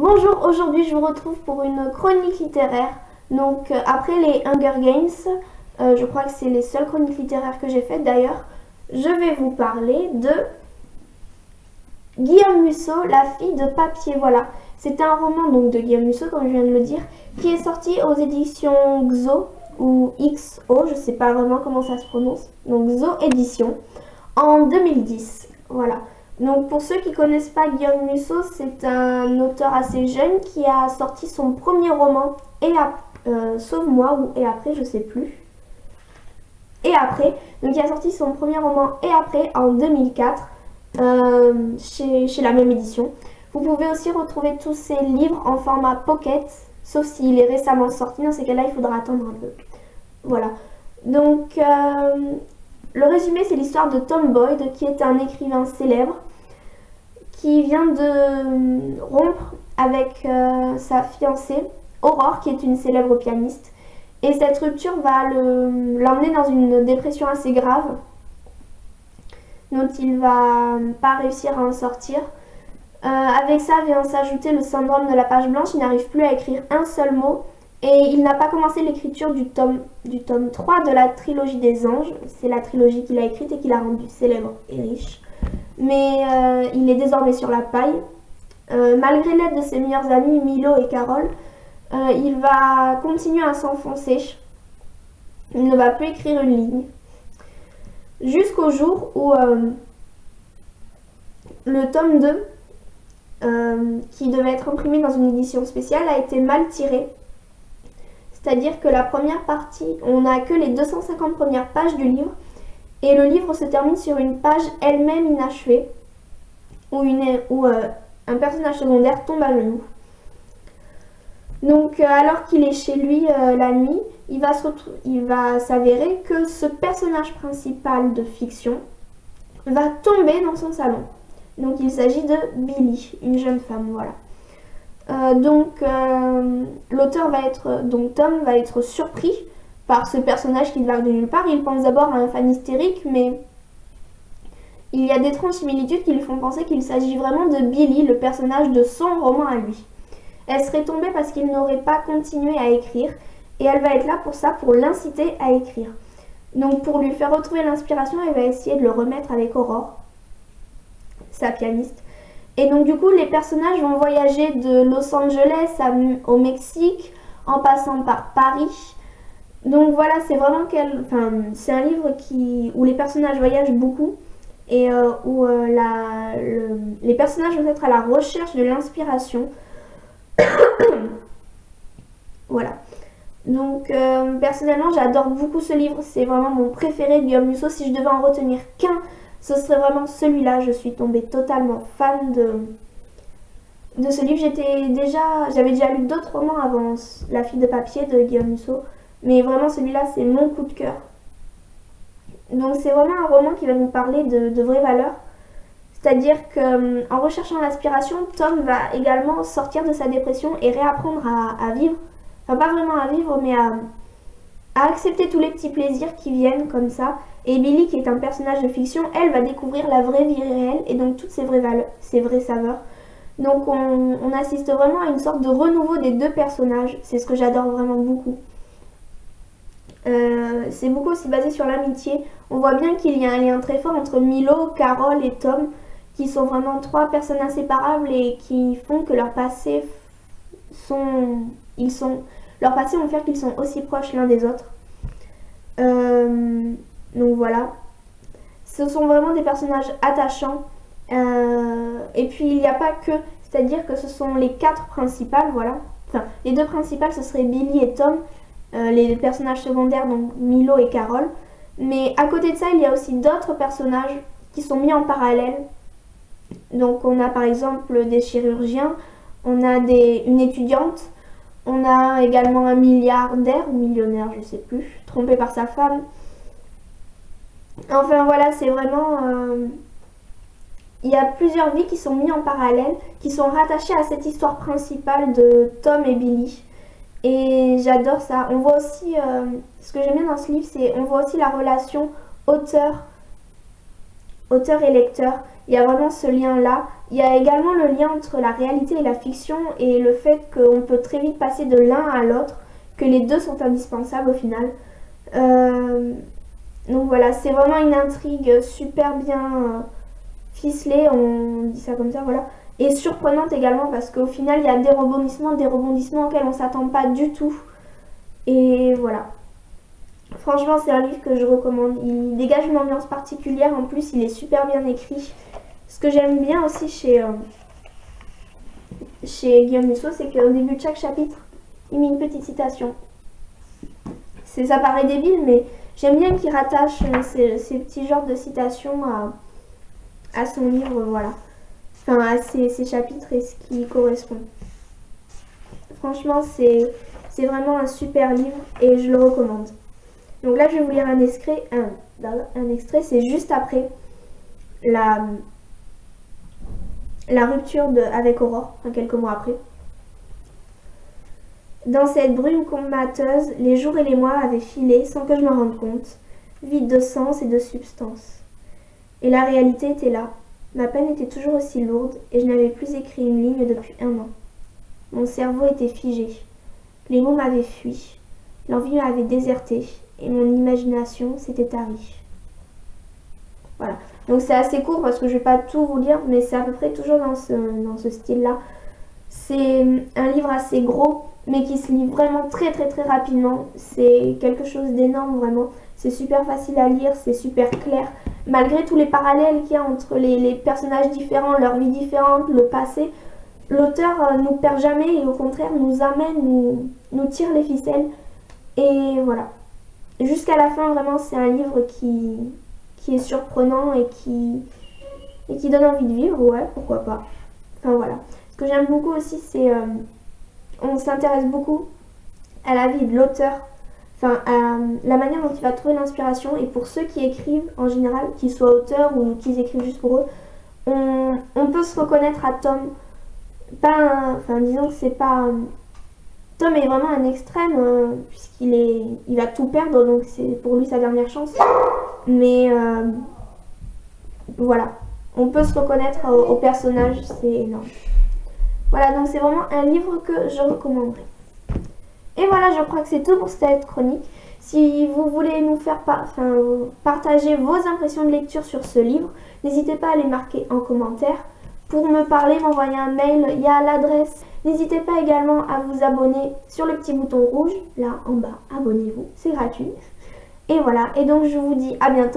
Bonjour, aujourd'hui je vous retrouve pour une chronique littéraire. Donc après les Hunger Games, je crois que c'est les seules chroniques littéraires que j'ai faites d'ailleurs, je vais vous parler de Guillaume Musso, La fille de papier. Voilà, c'est un roman donc de Guillaume Musso, comme je viens de le dire, qui est sorti aux éditions XO ou XO, je sais pas vraiment comment ça se prononce, donc XO Édition, en 2010. Voilà. Donc pour ceux qui ne connaissent pas Guillaume Musso, c'est un auteur assez jeune qui a sorti son premier roman, Sauve-moi ou Et après, je sais plus. Et après, donc il a sorti son premier roman Et après en 2004 chez la même édition. Vous pouvez aussi retrouver tous ces livres en format pocket, sauf s'il est récemment sorti, dans ces cas-là il faudra attendre un peu. Voilà. Donc le résumé, c'est l'histoire de Tom Boyd, qui est un écrivain célèbre, qui vient de rompre avec sa fiancée, Aurore, qui est une célèbre pianiste. Et cette rupture va l'emmener dans une dépression assez grave, dont il va pas réussir à en sortir. Avec ça vient s'ajouter le syndrome de la page blanche, il n'arrive plus à écrire un seul mot. Et il n'a pas commencé l'écriture du tome 3 de la trilogie des anges. C'est la trilogie qu'il a écrite et qu'il a rendue célèbre et riche. Mais il est désormais sur la paille. Malgré l'aide de ses meilleurs amis Milo et Carole, il va continuer à s'enfoncer. Il ne va plus écrire une ligne. Jusqu'au jour où le tome 2, qui devait être imprimé dans une édition spéciale, a été mal tiré. C'est-à-dire que la première partie, on n'a que les 250 premières pages du livre, et le livre se termine sur une page elle-même inachevée, où un personnage secondaire tombe à genoux. Donc alors qu'il est chez lui la nuit, il va s'avérer que ce personnage principal de fiction va tomber dans son salon. Donc il s'agit de Billy, une jeune femme, voilà. L'auteur Tom va être surpris par ce personnage qui débarque de nulle part. Il pense d'abord à un fan hystérique, mais il y a d'étranges similitudes qui lui font penser qu'il s'agit vraiment de Billy, le personnage de son roman à lui. Elle serait tombée parce qu'il n'aurait pas continué à écrire, et elle va être là pour ça, pour l'inciter à écrire. Donc pour lui faire retrouver l'inspiration, elle va essayer de le remettre avec Aurore, sa pianiste. Et donc du coup, les personnages vont voyager de Los Angeles au Mexique, en passant par Paris. Donc voilà, c'est vraiment c'est un livre où les personnages voyagent beaucoup et où les personnages vont être à la recherche de l'inspiration. Voilà. Donc personnellement, j'adore beaucoup ce livre. C'est vraiment mon préféré de Guillaume Musso. Si je devais en retenir qu'un, ce serait vraiment celui-là. Je suis tombée totalement fan de ce livre. J'avais déjà lu d'autres romans avant La fille de papier de Guillaume Musso, mais vraiment celui-là, c'est mon coup de cœur. Donc c'est vraiment un roman qui va nous parler de vraies valeurs. C'est-à-dire qu'en recherchant l'inspiration, Tom va également sortir de sa dépression et réapprendre à vivre. Enfin, pas vraiment à vivre, mais à accepter tous les petits plaisirs qui viennent comme ça. Et Billy, qui est un personnage de fiction, elle va découvrir la vraie vie réelle et donc toutes ses vraies valeurs, ses vraies saveurs. Donc on assiste vraiment à une sorte de renouveau des deux personnages. C'est ce que j'adore vraiment beaucoup. C'est beaucoup aussi basé sur l'amitié. On voit bien qu'il y a un lien très fort entre Milo, Carole et Tom, qui sont vraiment trois personnes inséparables et qui font que leur passé leur passé vont faire qu'ils sont aussi proches l'un des autres. Donc voilà, ce sont vraiment des personnages attachants. Et puis il n'y a pas que, c'est-à-dire que ce sont les quatre principales, voilà. Enfin, les deux principales, ce seraient Billy et Tom, les personnages secondaires, donc Milo et Carole. Mais à côté de ça, il y a aussi d'autres personnages qui sont mis en parallèle. Donc on a par exemple des chirurgiens, on a une étudiante, on a également un milliardaire ou millionnaire, je sais plus, trompé par sa femme. Enfin voilà, c'est vraiment... il y a plusieurs vies qui sont mises en parallèle, qui sont rattachées à cette histoire principale de Tom et Billy. Et j'adore ça. On voit aussi, ce que j'aime bien dans ce livre, c'est on voit aussi la relation auteur et lecteur. Il y a vraiment ce lien-là. Il y a également le lien entre la réalité et la fiction et le fait qu'on peut très vite passer de l'un à l'autre, que les deux sont indispensables au final. Donc voilà, c'est vraiment une intrigue super bien ficelée, on dit ça comme ça, voilà. Et surprenante également parce qu'au final, il y a des rebondissements auxquels on ne s'attend pas du tout. Et voilà. Franchement, c'est un livre que je recommande. Il dégage une ambiance particulière. En plus, il est super bien écrit. Ce que j'aime bien aussi chez Guillaume Musso, c'est qu'au début de chaque chapitre, il met une petite citation. Ça paraît débile, mais j'aime bien qu'il rattache ces petits genres de citations à son livre, voilà. Enfin, à ses chapitres et ce qui correspond. Franchement, c'est vraiment un super livre et je le recommande. Donc là, je vais vous lire un extrait, c'est juste après la rupture avec Aurore, enfin quelques mois après. Dans cette brume combateuse, les jours et les mois avaient filé sans que je m'en rende compte, vides de sens et de substance. Et la réalité était là. Ma peine était toujours aussi lourde et je n'avais plus écrit une ligne depuis 1 an. Mon cerveau était figé. Les mots m'avaient fui. L'envie m'avait déserté et mon imagination s'était tarie. Voilà. Donc c'est assez court parce que je ne vais pas tout vous lire, mais c'est à peu près toujours dans ce style-là. C'est un livre assez gros, mais qui se lit vraiment très rapidement. C'est quelque chose d'énorme vraiment. C'est super facile à lire, c'est super clair. Malgré tous les parallèles qu'il y a entre les personnages différents, leurs vies différentes, le passé, l'auteur nous perd jamais et au contraire nous amène, nous tire les ficelles. Et voilà. Jusqu'à la fin, vraiment, c'est un livre qui est surprenant et qui donne envie de vivre, ouais, pourquoi pas. Enfin voilà. Ce que j'aime beaucoup aussi, c'est on s'intéresse beaucoup à la vie de l'auteur, enfin à la manière dont il va trouver l'inspiration. Et pour ceux qui écrivent en général, qu'ils soient auteurs ou qu'ils écrivent juste pour eux, on peut se reconnaître à Tom. Enfin disons que c'est pas... Tom est vraiment un extrême puisqu'il va tout perdre, donc c'est pour lui sa dernière chance. Mais voilà, on peut se reconnaître au personnage, c'est énorme. Voilà, donc c'est vraiment un livre que je recommanderais. Et voilà, je crois que c'est tout pour cette chronique. Si vous voulez nous faire partager vos impressions de lecture sur ce livre, n'hésitez pas à les marquer en commentaire. Pour me parler, m'envoyer un mail, il y a l'adresse. N'hésitez pas également à vous abonner sur le petit bouton rouge, là en bas, abonnez-vous, c'est gratuit. Et voilà, et donc je vous dis à bientôt.